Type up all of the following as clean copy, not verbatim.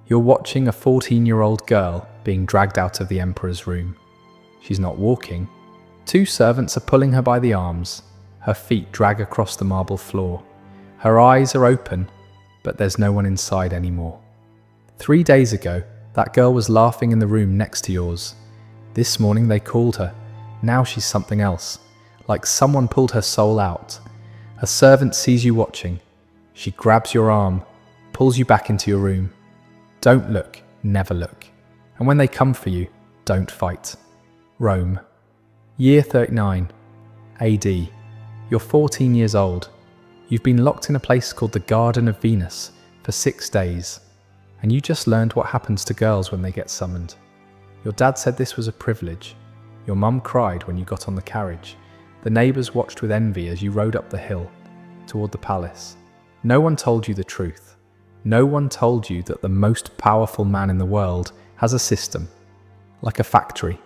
You're watching a 14-year-old girl being dragged out of the emperor's room. She's not walking. Two servants are pulling her by the arms. Her feet drag across the marble floor. Her eyes are open, but there's no one inside anymore. 3 days ago, that girl was laughing in the room next to yours. This morning they called her. Now she's something else, like someone pulled her soul out. A servant sees you watching. She grabs your arm, pulls you back into your room. Don't look, never look. And when they come for you, don't fight. Rome. Year 39, AD. You're 14 years old. You've been locked in a place called the Garden of Venus for 6 days. And you just learned what happens to girls when they get summoned. Your dad said this was a privilege. Your mum cried when you got on the carriage. The neighbours watched with envy as you rode up the hill toward the palace. No one told you the truth. No one told you that the most powerful man in the world has a system, like a factory,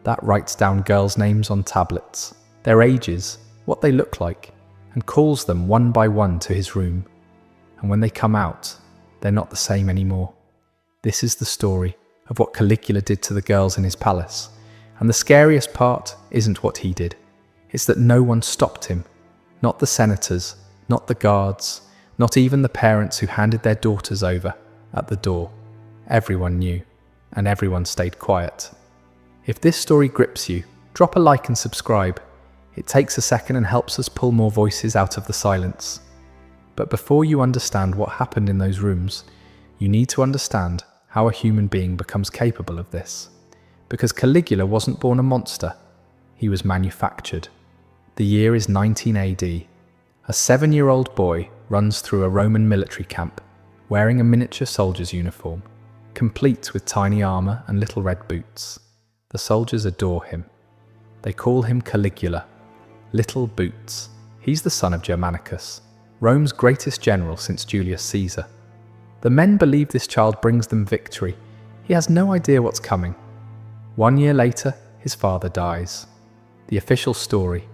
that writes down girls' names on tablets, their ages, what they look like, and calls them one by one to his room. And when they come out, they're not the same anymore. This is the story of what Caligula did to the girls in his palace. And the scariest part isn't what he did. It's that no one stopped him. Not the senators, not the guards, not even the parents who handed their daughters over at the door. Everyone knew, and everyone stayed quiet. If this story grips you, drop a like and subscribe. It takes a second and helps us pull more voices out of the silence. But before you understand what happened in those rooms, you need to understand how a human being becomes capable of this. Because Caligula wasn't born a monster, he was manufactured. The year is 19 AD. A 7-year-old boy runs through a Roman military camp, wearing a miniature soldier's uniform, complete with tiny armor and little red boots. The soldiers adore him. They call him Caligula, Little Boots. He's the son of Germanicus, Rome's greatest general since Julius Caesar. The men believe this child brings them victory. He has no idea what's coming. 1 year later, his father dies. The official story,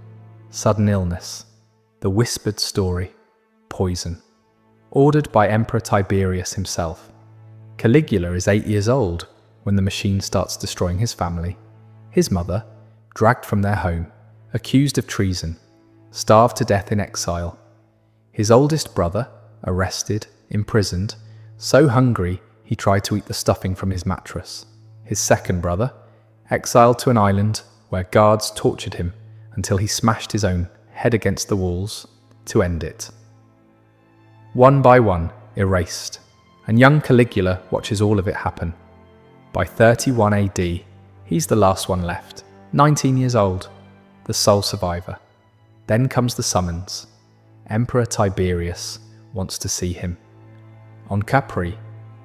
sudden illness. The whispered story, poison. Ordered by Emperor Tiberius himself. Caligula is 8 years old when the machine starts destroying his family. His mother, dragged from their home, accused of treason, starved to death in exile. His oldest brother, arrested, imprisoned, so hungry he tried to eat the stuffing from his mattress. His second brother, exiled to an island where guards tortured him until he smashed his own head against the walls to end it. One by one, erased, and young Caligula watches all of it happen. By 31 AD, he's the last one left, 19 years old, the sole survivor. Then comes the summons. Emperor Tiberius wants to see him. On Capri,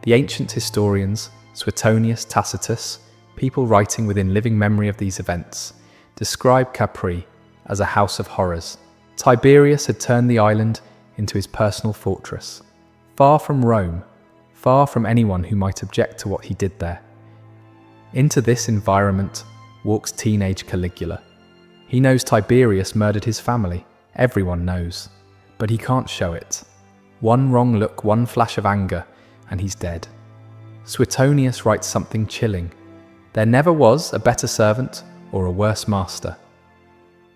the ancient historians, Suetonius, Tacitus, people writing within living memory of these events, describe Capri as a house of horrors. Tiberius had turned the island into his personal fortress, far from Rome, far from anyone who might object to what he did there. Into this environment walks teenage Caligula. He knows Tiberius murdered his family, everyone knows, but he can't show it. One wrong look, one flash of anger, and he's dead. Suetonius writes something chilling. There never was a better servant or a worse master.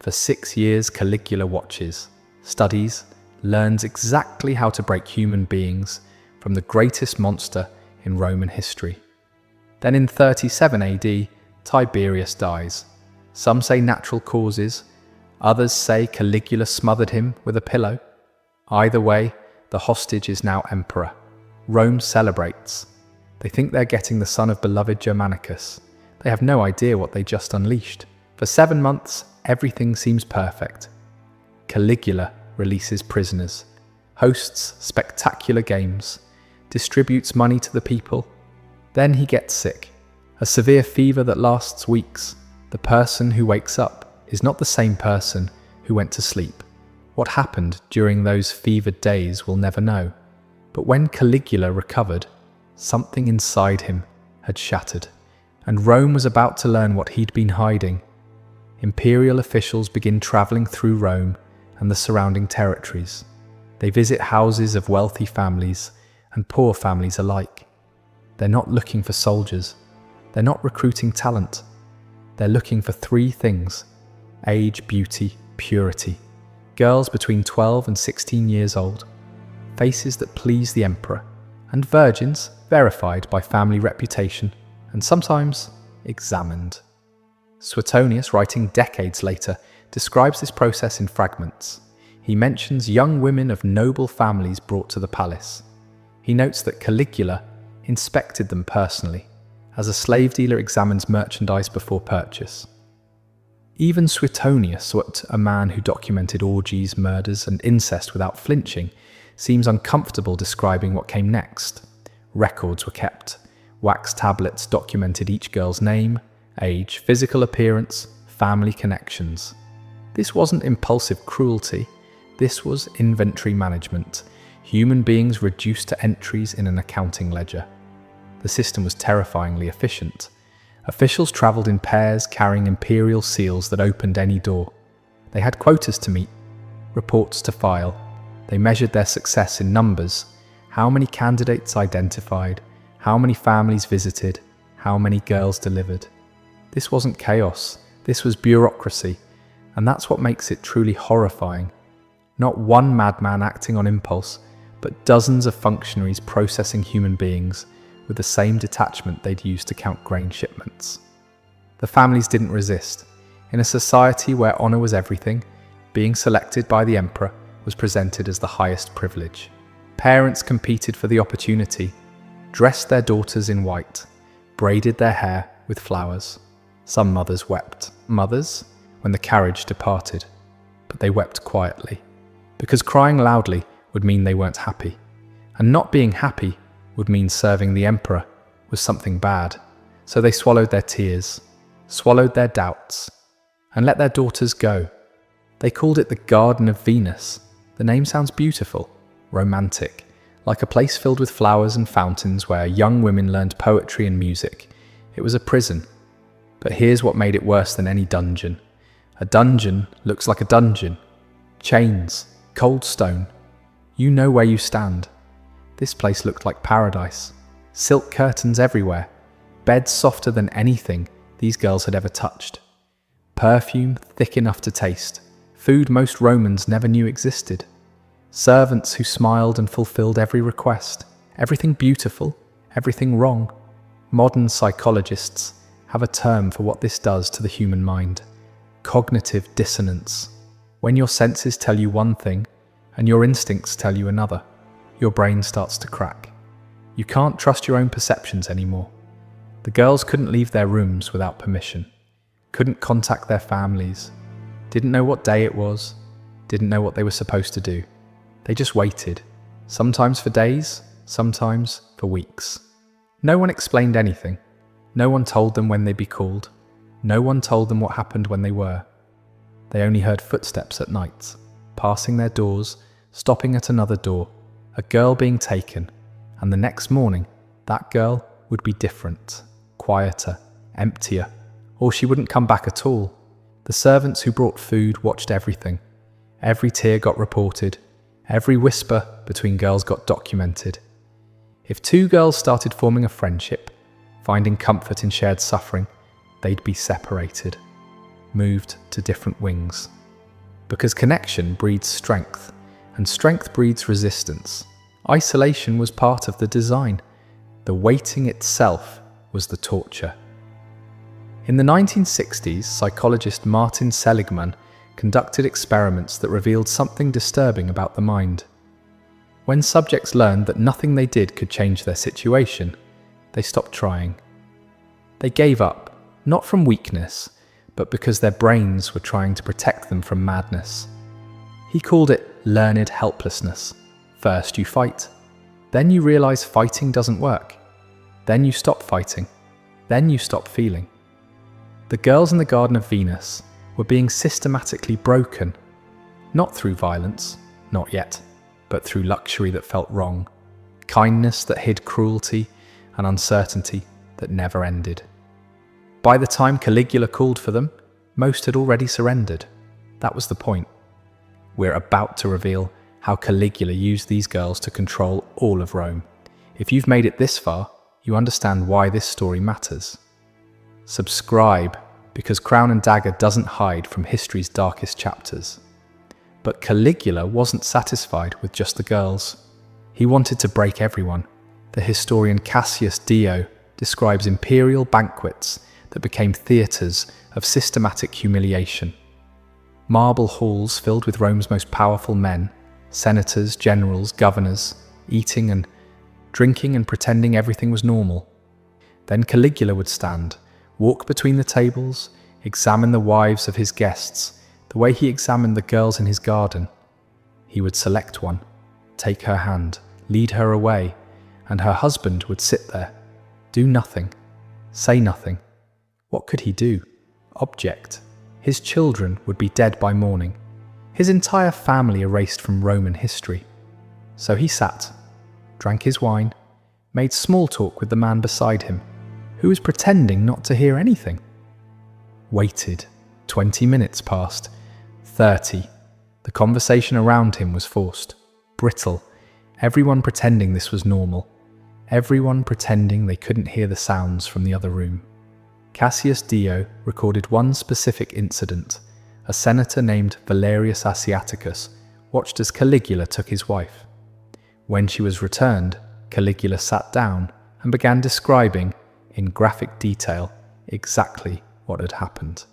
For 6 years, Caligula watches, studies, learns exactly how to break human beings from the greatest monster in Roman history. Then in 37 AD, Tiberius dies. Some say natural causes, others say Caligula smothered him with a pillow. Either way, the hostage is now emperor. Rome celebrates. They think they're getting the son of beloved Germanicus. They have no idea what they just unleashed. For 7 months, everything seems perfect. Caligula releases prisoners, hosts spectacular games, distributes money to the people. Then he gets sick. A severe fever that lasts weeks. The person who wakes up is not the same person who went to sleep. What happened during those fevered days we'll never know. But when Caligula recovered, something inside him had shattered, and Rome was about to learn what he'd been hiding. Imperial officials begin traveling through Rome and the surrounding territories. They visit houses of wealthy families and poor families alike. They're not looking for soldiers. They're not recruiting talent. They're looking for three things: age, beauty, purity. Girls between 12 and 16 years old, faces that please the emperor, and virgins verified by family reputation and sometimes examined. Suetonius, writing decades later, describes this process in fragments. He mentions young women of noble families brought to the palace. He notes that Caligula inspected them personally, as a slave dealer examines merchandise before purchase. Even Suetonius, a man who documented orgies, murders, and incest without flinching, seems uncomfortable describing what came next. Records were kept. Wax tablets documented each girl's name, age, physical appearance, family connections. This wasn't impulsive cruelty. This was inventory management. Human beings reduced to entries in an accounting ledger. The system was terrifyingly efficient. Officials travelled in pairs carrying imperial seals that opened any door. They had quotas to meet, reports to file. They measured their success in numbers: how many candidates identified, how many families visited, how many girls delivered. This wasn't chaos, this was bureaucracy, and that's what makes it truly horrifying. Not one madman acting on impulse, but dozens of functionaries processing human beings with the same detachment they'd used to count grain shipments. The families didn't resist. In a society where honour was everything, being selected by the emperor was presented as the highest privilege. Parents competed for the opportunity, dressed their daughters in white, braided their hair with flowers. Some mothers wept. Mothers, when the carriage departed, but they wept quietly, because crying loudly would mean they weren't happy, and not being happy would mean serving the emperor was something bad. So they swallowed their tears, swallowed their doubts, and let their daughters go. They called it the Garden of Venus. The name sounds beautiful, romantic, like a place filled with flowers and fountains where young women learned poetry and music. It was a prison. But here's what made it worse than any dungeon. A dungeon looks like a dungeon. Chains, cold stone. You know where you stand. This place looked like paradise. Silk curtains everywhere. Beds softer than anything these girls had ever touched. Perfume thick enough to taste. Food most Romans never knew existed. Servants who smiled and fulfilled every request. Everything beautiful, everything wrong. Modern psychologists have a term for what this does to the human mind: cognitive dissonance. When your senses tell you one thing and your instincts tell you another, your brain starts to crack. You can't trust your own perceptions anymore. The girls couldn't leave their rooms without permission, couldn't contact their families, didn't know what day it was, didn't know what they were supposed to do. They just waited, sometimes for days, sometimes for weeks. No one explained anything. No one told them when they'd be called. No one told them what happened when they were. They only heard footsteps at night, passing their doors, stopping at another door, a girl being taken, and the next morning, that girl would be different, quieter, emptier, or she wouldn't come back at all. The servants who brought food watched everything. Every tear got reported. Every whisper between girls got documented. If two girls started forming a friendship, finding comfort in shared suffering, they'd be separated, moved to different wings. Because connection breeds strength, and strength breeds resistance. Isolation was part of the design. The waiting itself was the torture. In the 1960s, psychologist Martin Seligman conducted experiments that revealed something disturbing about the mind. When subjects learned that nothing they did could change their situation, they stopped trying. They gave up, not from weakness, but because their brains were trying to protect them from madness. He called it learned helplessness. First you fight, then you realize fighting doesn't work. Then you stop fighting, then you stop feeling. The girls in the Garden of Venus were being systematically broken, not through violence, not yet, but through luxury that felt wrong, kindness that hid cruelty, and uncertainty that never ended. By the time Caligula called for them, most had already surrendered. That was the point. We're about to reveal how Caligula used these girls to control all of Rome. If you've made it this far, you understand why this story matters. Subscribe, because Crown and Dagger doesn't hide from history's darkest chapters. But Caligula wasn't satisfied with just the girls. He wanted to break everyone. The historian Cassius Dio describes imperial banquets that became theatres of systematic humiliation. Marble halls filled with Rome's most powerful men, senators, generals, governors, eating and drinking and pretending everything was normal. Then Caligula would stand, walk between the tables, examine the wives of his guests, the way he examined the girls in his garden. He would select one, take her hand, lead her away, and her husband would sit there, do nothing, say nothing. What could he do? Object. His children would be dead by morning, his entire family erased from Roman history. So he sat, drank his wine, made small talk with the man beside him, who was pretending not to hear anything. Waited. 20 minutes passed. 30. The conversation around him was forced, brittle, everyone pretending this was normal, everyone pretending they couldn't hear the sounds from the other room. Cassius Dio recorded one specific incident. A senator named Valerius Asiaticus watched as Caligula took his wife. When she was returned, Caligula sat down and began describing, in graphic detail, exactly what had happened.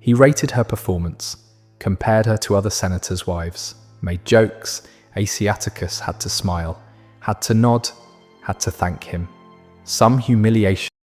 He rated her performance, compared her to other senators' wives, made jokes. Asiaticus had to smile, had to nod, had to thank him. Some humiliation